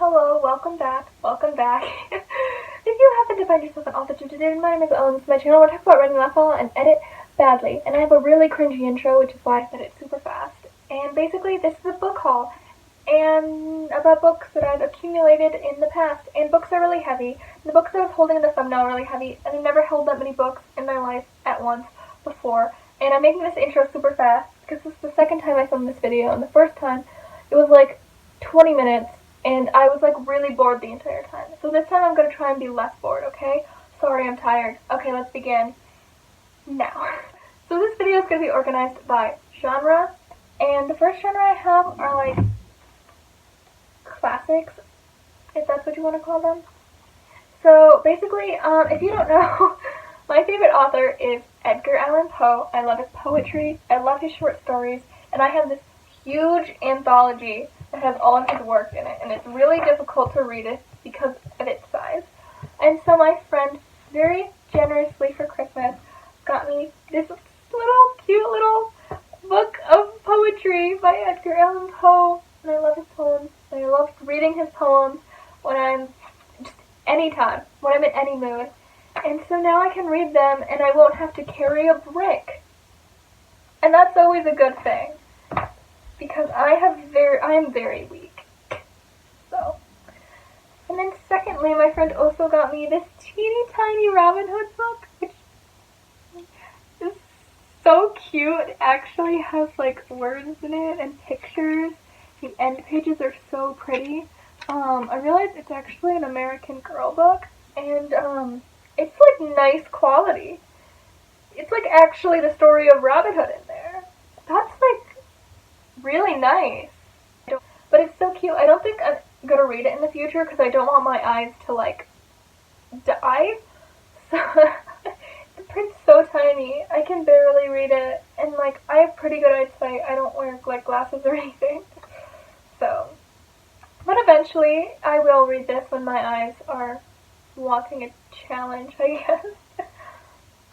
hello, welcome back, welcome back. If you happen to find yourself an author today, my name is Ellen, this is my channel where I talk about writing novel and edit badly. And I have a really cringy intro, which is why I said it super fast. And basically, this is a book haul, and about books that I've accumulated in the past. And books are really heavy. The books I was holding in the thumbnail are really heavy, and I've never held that many books in my life at once before. And I'm making this intro super fast, because this is the second time I filmed this video, and the first time, it was like 20 minutes, and I was like really bored the entire time. So this time I'm going to try and be less bored, okay? Sorry, I'm tired. Okay, let's begin now. So this video is going to be organized by genre, and the first genre I have are like classics, if that's what you want to call them. So basically, if you don't know, my favorite author is Edgar Allan Poe. I love his poetry, I love his short stories, and I have this huge anthology that has all of his work in it, and it's really difficult to read it because of its size. And so my friend very generously for Christmas got me this little cute little book of poetry by Edgar Allan Poe, and I love his poems, and I love reading his poems when I'm just anytime, when I'm in any mood. And so now I can read them and I won't have to carry a brick. And that's always a good thing, because I am very weak. So, and then secondly, my friend also got me this teeny tiny Robin Hood book, which is so cute. It actually has like words in it and pictures. The end pages are so pretty. I realized it's actually an American Girl book, and it's like nice quality. It's like actually the story of Robin Hood in there. That's like really nice. But it's so cute. I don't think I'm gonna read it in the future because I don't want my eyes to like die. So the print's so tiny. I can barely read it, and like I have pretty good eyesight. I don't wear like glasses or anything. So, but eventually I will read this when my eyes are wanting a challenge, I guess.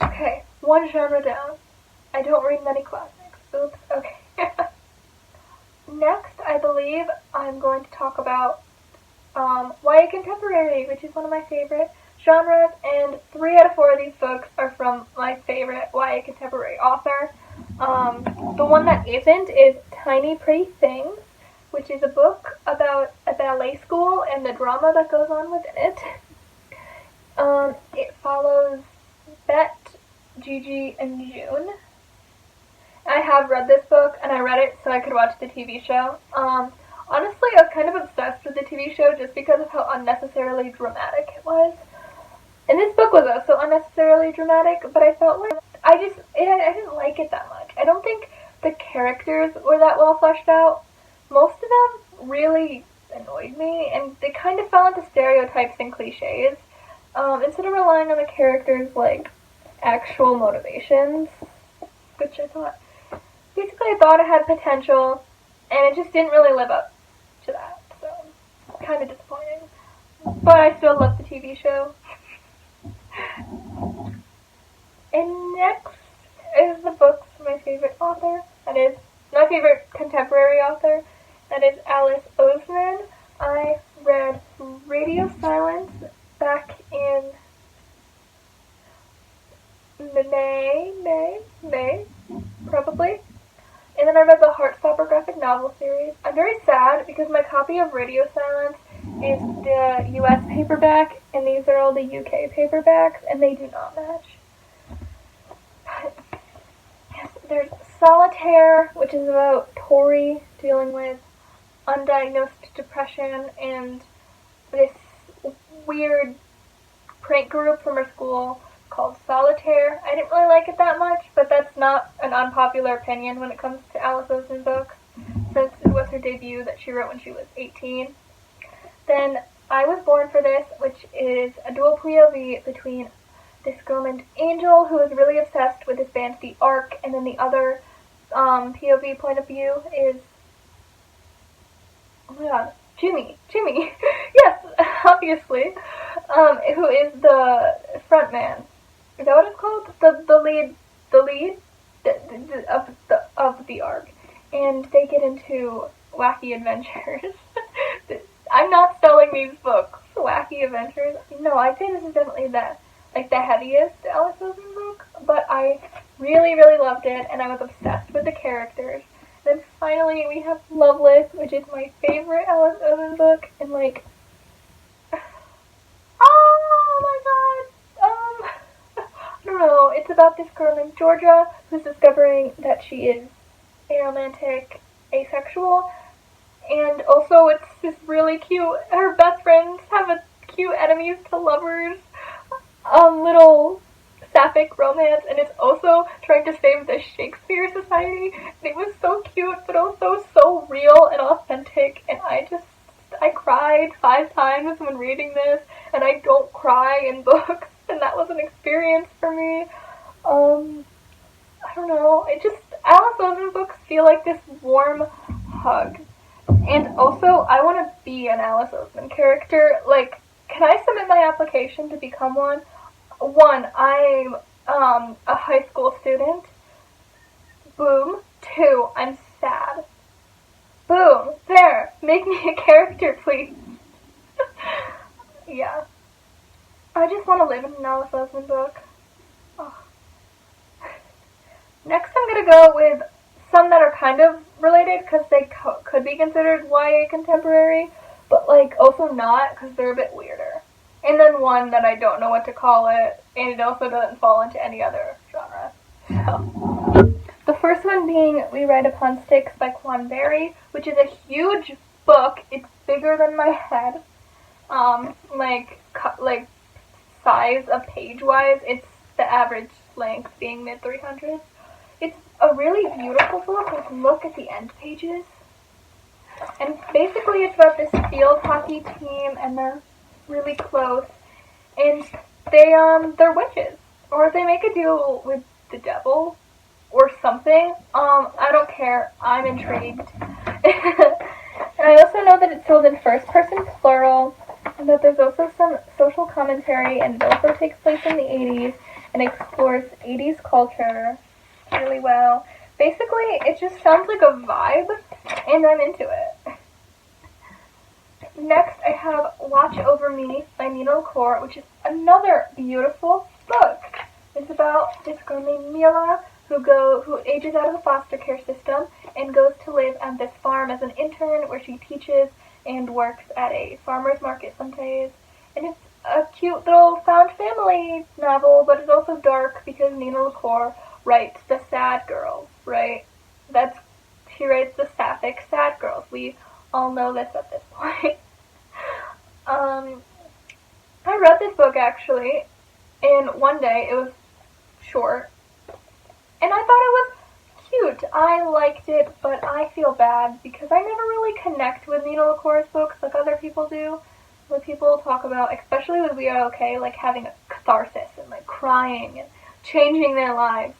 Okay, one genre down. I don't read many classics. Oops, okay. Next, I believe I'm going to talk about YA Contemporary, which is one of my favorite genres, and 3 out of 4 of these books are from my favorite YA Contemporary author. The one that isn't is Tiny Pretty Things, which is a book about a ballet school and the drama that goes on within it. It follows Bet, Gigi, and June. I have read this book, and I read it so I could watch the TV show. Honestly, I was kind of obsessed with the TV show just because of how unnecessarily dramatic it was. And this book was also unnecessarily dramatic, but I felt like I didn't like it that much. I don't think the characters were that well fleshed out. Most of them really annoyed me, and they kind of fell into stereotypes and cliches, instead of relying on the characters' like actual motivations, which I thought. Basically, I thought it had potential, and it just didn't really live up to that, so kind of disappointing. But I still love the TV show. And next is the books from my favorite author, that is, my favorite contemporary author, that is Alice Oseman. I read Radio Silence back in May, probably. And then I read the Heartstopper graphic novel series. I'm very sad because my copy of Radio Silence is the US paperback, and these are all the UK paperbacks, and they do not match. But, yes, there's Solitaire, which is about Tori dealing with undiagnosed depression and this weird prank group from her school called Solitaire. I didn't really like it that much, but that's not an unpopular opinion when it comes to Alice Oseman books, since it was her debut that she wrote when she was 18. Then I Was Born for This, which is a dual POV between this girl named Angel, who is really obsessed with this band, The Ark, and then the other POV point of view is, oh my god, Jimmy, yes, obviously, who is the front man. Is that what it's called? The lead of the Ark, and they get into wacky adventures. I'm not spelling calling these books wacky adventures. No, I'd say this is definitely the heaviest Alice Oseman book, but I really, really loved it, and I was obsessed with the characters. Then finally we have Loveless, which is my favorite Alice Oseman book, and like, oh my god, I don't know, it's about this girl named Georgia who's discovering that she is aromantic, asexual, and also it's just really cute. Her best friends have a cute enemies to lovers, little sapphic romance, and it's also trying to save the Shakespeare Society. And it was so cute, but also so real and authentic, and I cried 5 times when reading this, and I don't cry in books, and that was an experience for me. I don't know, Alice Oseman books feel like this warm hug. And also, I want to be an Alice Oseman character. Like, can I submit my application to become one? 1, I'm a high school student. Boom. 2, I'm sad. Boom. There. Make me a character, please. Yeah. I just want to live in an Alice Oseman book. Oh. Next, I'm going to go with some that are kind of related because they could be considered YA contemporary, but like also not because they're a bit weirder. And then one that I don't know what to call it, and it also doesn't fall into any other genre. So, the first one being We Ride Upon Sticks by Quan Berry, which is a huge book. It's bigger than my head. Like size of page-wise, it's the average length being mid-300s. It's a really beautiful book. Like, look at the end pages. And basically it's about this field hockey team, and they're really close, and they're witches, or they make a deal with the devil or something. I don't care. I'm intrigued. And I also know that it's told in first person plural, and that there's also some social commentary, and it also takes place in the 80s and explores 80s culture really well. Basically, it just sounds like a vibe, and I'm into it. Next, I have Watch Over Me by Nina LaCour, which is another beautiful book. It's about this girl named Mila who ages out of the foster care system and goes to live at this farm as an intern where she teaches and works at a farmer's market some days. And it's a cute little found family novel, but it's also dark because Nina LaCour writes the sad girls, right? She writes the sapphic sad girls. We all know this at this point. I read this book actually in one day. It was short, and I thought it was cute. I liked it, but I feel bad because I never really connect with Nina LaCour's books like other people do. When people talk about, especially with We Are Okay, like having a catharsis and like crying and changing their lives.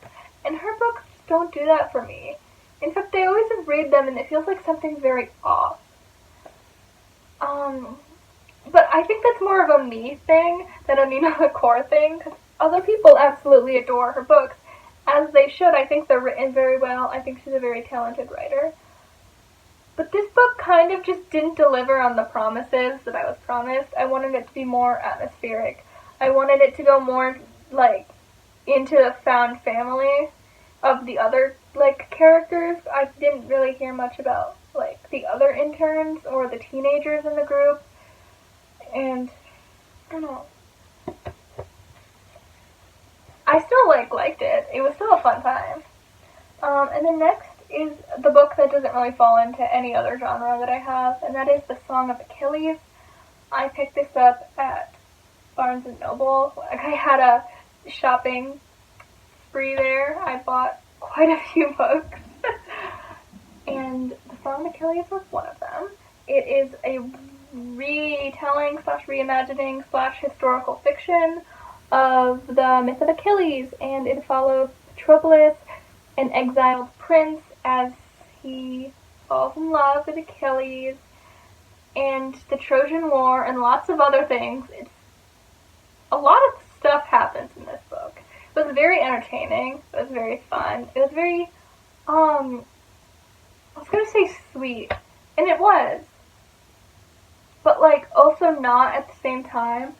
And her books don't do that for me. In fact, I always read them and it feels like something's very off. But I think that's more of a me thing than a Nina LaCour thing, because other people absolutely adore her books, as they should. I think they're written very well. I think she's a very talented writer. But this book kind of just didn't deliver on the promises that I was promised. I wanted it to be more atmospheric. I wanted it to go more, like, into the found family of the other, like, characters. I didn't really hear much about, like, the other interns or the teenagers in the group. And, I don't know. I still, liked it. It was still a fun time. And then next is the book that doesn't really fall into any other genre that I have, and that is The Song of Achilles. I picked this up at Barnes & Noble. Like, I had a shopping spree there. I bought quite a few books. And The Song of Achilles was one of them. It is a retelling / reimagining / historical fiction of the myth of Achilles, and it follows Patroclus, an exiled prince, as he falls in love with Achilles, and the Trojan War, and lots of other things. A lot of stuff happens in this book. It was very entertaining. It was very fun. It was very, I was gonna say sweet, and it was. But, also also not at the same time.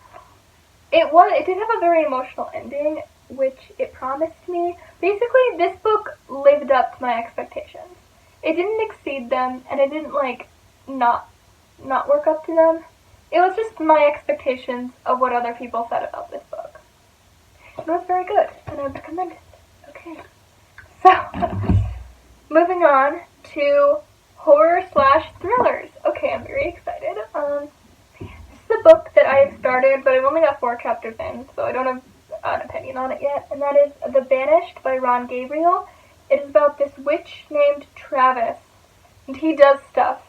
It did have a very emotional ending, which it promised me. Basically, this book lived up to my expectations. It didn't exceed them, and it didn't, like, not work up to them. It was just my expectations of what other people said about this book. It was very good, and I recommend it. Okay. So, moving on to horror/thrillers. Okay, I'm very excited. This is a book that I have started, but I've only got 4 chapters in, so I don't have an opinion on it yet, and that is The Banished by Ron Gabriel. It is about this witch named Travis, and he does stuff.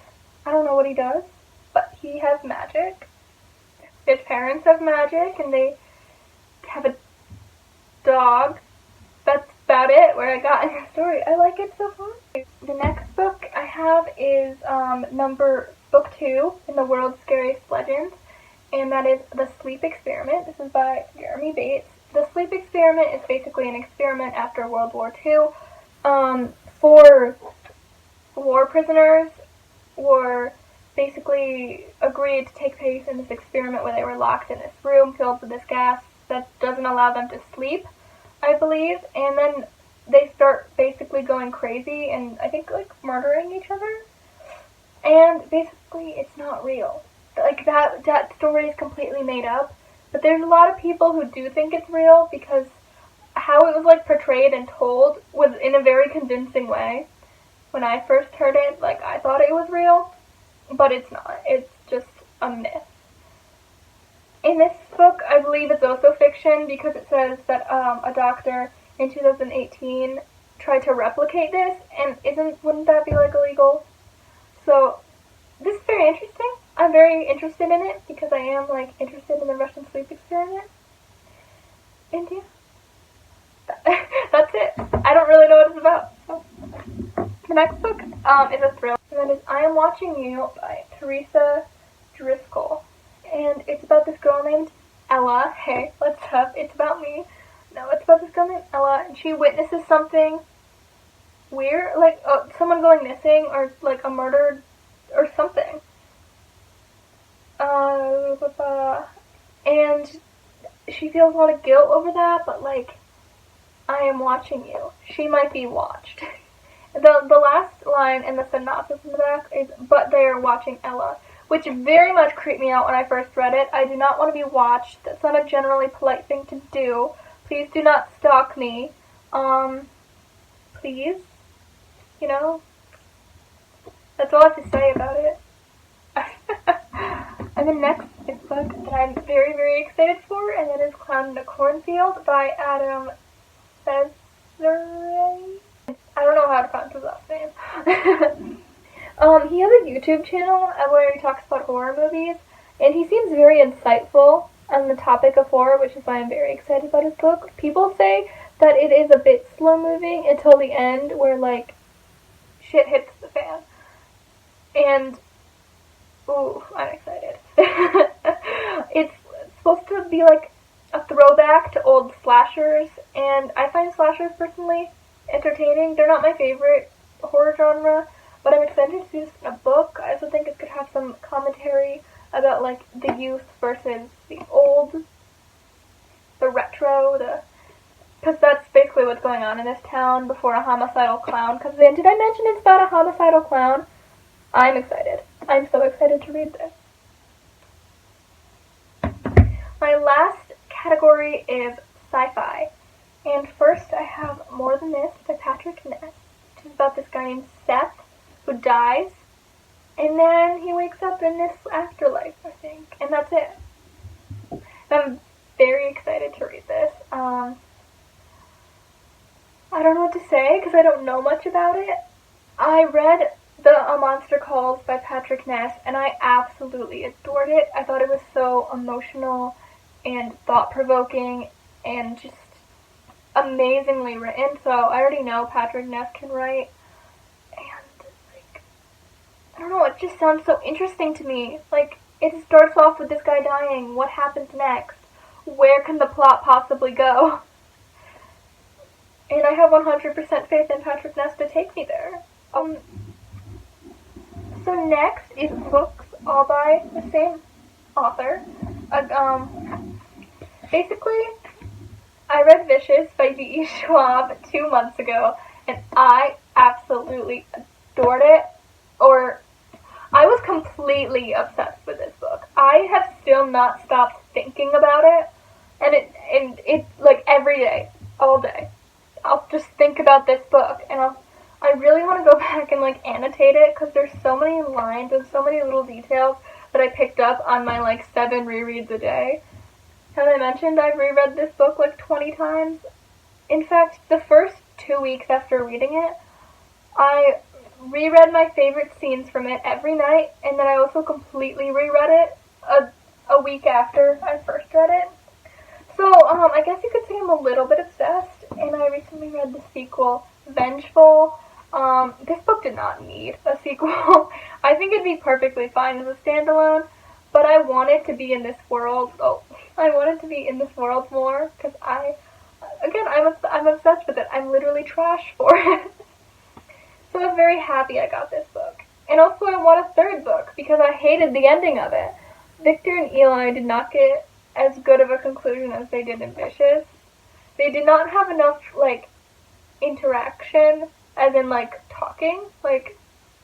I don't know what he does, but he has magic. His parents have magic, and they have a dog. That's about it, where I got in the story. I like it so far. The next book I have is book 2 in the World's Scariest Legends, and that is The Sleep Experiment. This is by Jeremy Bates. The Sleep Experiment is basically an experiment after World War II. 4 war prisoners were basically agreed to take place in this experiment where they were locked in this room filled with this gas that doesn't allow them to sleep, I believe, and then they start basically going crazy and I think like murdering each other. And basically it's not real. Like that story is completely made up, but there's a lot of people who do think it's real because how it was like portrayed and told was in a very convincing way. When I first heard it, like I thought it was real, but it's not. It's just a myth. In this book, I believe it's also fiction because it says that a doctor in 2018 tried to replicate this, and wouldn't that be like illegal? So this is very interesting. I'm very interested in it because I am like interested in the Russian sleep experiment. And yeah. That's it. I don't really know what it's about. So. The next book is a thriller, and that is I Am Watching You by Teresa Driscoll. And it's about this girl named Ella. Hey, what's up? It's about me. No, it's about this girl named Ella, and she witnesses something weird, like someone going missing, or like a murder, or something. And she feels a lot of guilt over that, but like, I am watching you. She might be watched. The last line in the synopsis in the back is, but they are watching Ella, which very much creeped me out when I first read it. I do not want to be watched. That's not a generally polite thing to do. Please do not stalk me. Please. You know? That's all I have to say about it. And the next book that I'm very, very excited for, and that is Clown in a Cornfield by Adam Cesare. I don't know how to pronounce his last name. He has a YouTube channel where he talks about horror movies, and he seems very insightful on the topic of horror, which is why I'm very excited about his book. People say that it is a bit slow-moving until the end, where, like, shit hits the fan. And, ooh, I'm excited. It's supposed to be, like, a throwback to old slashers, and I find slashers personally entertaining. They're not my favorite horror genre, but I'm excited to see this in a book. I also think it could have some commentary about like the youth versus the old, the retro, because that's basically what's going on in this town before a homicidal clown comes in. Did I mention it's about a homicidal clown? I'm excited. I'm so excited to read this. My last category is sci-fi. And first I have More Than This by Patrick Ness, which is about this guy named Seth who dies, and then he wakes up in this afterlife, I think, and that's it. And I'm very excited to read this. I don't know what to say because I don't know much about it. I read A Monster Calls by Patrick Ness, and I absolutely adored it. I thought it was so emotional and thought-provoking and just amazingly written, so I already know Patrick Ness can write, and, like, I don't know, it just sounds so interesting to me. Like, it starts off with this guy dying, what happens next? Where can the plot possibly go? And I have 100% faith in Patrick Ness to take me there. So next is books all by the same author. Basically, I read Vicious by V.E. Schwab 2 months ago, and I absolutely adored it, or I was completely obsessed with this book. I have still not stopped thinking about it, and it like every day, all day. I'll just think about this book, and I really want to go back and like annotate it because there's so many lines and so many little details that I picked up on my like 7 rereads a day. As I mentioned, I've reread this book like 20 times. In fact, the first 2 weeks after reading it, I reread my favorite scenes from it every night, and then I also completely reread it a week after I first read it. So, I guess you could say I'm a little bit obsessed, and I recently read the sequel, Vengeful. This book did not need a sequel. I think it'd be perfectly fine as a standalone, but I wanted to be in this world. I wanted to be in this world more, because I'm obsessed with it. I'm literally trash for it. So I was very happy I got this book. And also I want a third book, because I hated the ending of it. Victor and Eli did not get as good of a conclusion as they did in Vicious. They did not have enough, like, interaction, as in, like, talking. Like,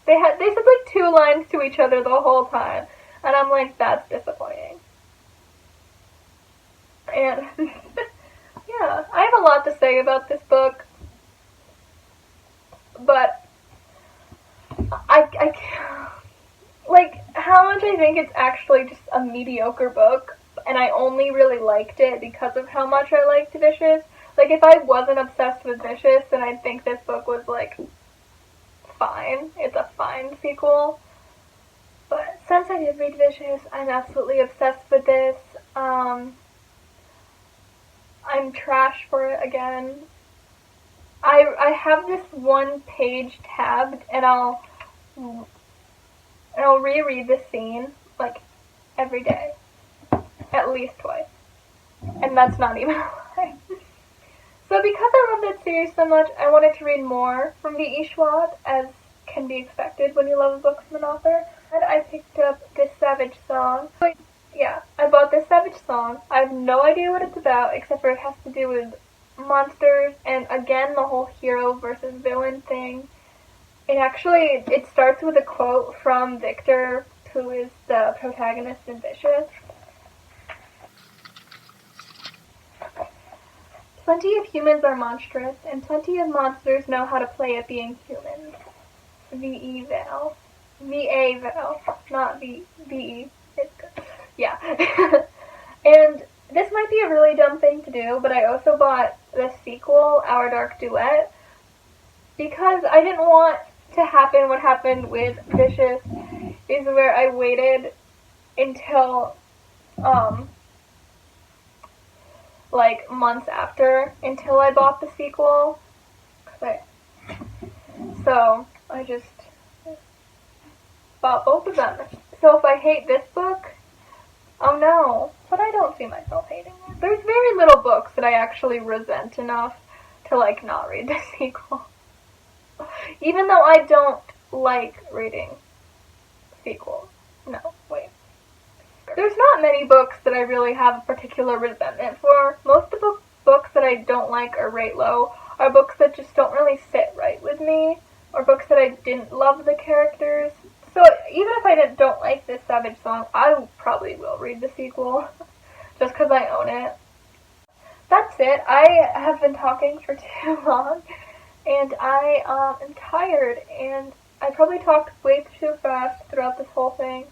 they said, like, 2 lines to each other the whole time. And I'm like, that's disappointing. And, yeah, I have a lot to say about this book. But, I like, how much I think it's actually just a mediocre book, and I only really liked it because of how much I liked Vicious. Like, if I wasn't obsessed with Vicious, then I'd think this book was, like, fine. It's a fine sequel. But since I did read Vicious, I'm absolutely obsessed with this. I'm trash for it again. I have this one page tabbed, and I'll reread the scene, like, every day. At least twice. And that's not even a lie. So because I love that series so much, I wanted to read more from V.E. Schwab, as can be expected when you love a book from an author. And I picked up This Savage Song. But yeah, I bought This Savage Song. I have no idea what it's about, except for it has to do with monsters, and again, the whole hero versus villain thing. It starts with a quote from Victor, who is the protagonist in Vicious. Plenty of humans are monstrous, and plenty of monsters know how to play at being humans. V.E. Val. V.A. Val. Not V.E. Yeah. And this might be a really dumb thing to do, but I also bought the sequel, Our Dark Duet, because I didn't want to happen what happened with Vicious, is where I waited until, like, months after, until I bought the sequel. So, I just bought both of them. So if I hate this book, oh no. But I don't see myself hating it. There's very little books that I actually resent enough to, like, not read the sequel. Even though I don't like reading sequels. No, wait. There's not many books that I really have a particular resentment for. Most of the books that I don't like or rate low are books that just don't really sit right with me, or books that I didn't love the characters. So even if I don't like This Savage Song, I probably will read the sequel, just because I own it. That's it. I have been talking for too long, and I am tired, and I probably talked way too fast throughout this whole thing.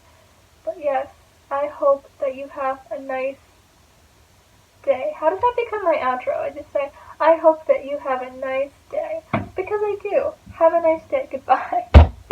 But yes, I hope that you have a nice day. How does that become my outro? I just say, I hope that you have a nice day. Because I do. Have a nice day. Goodbye.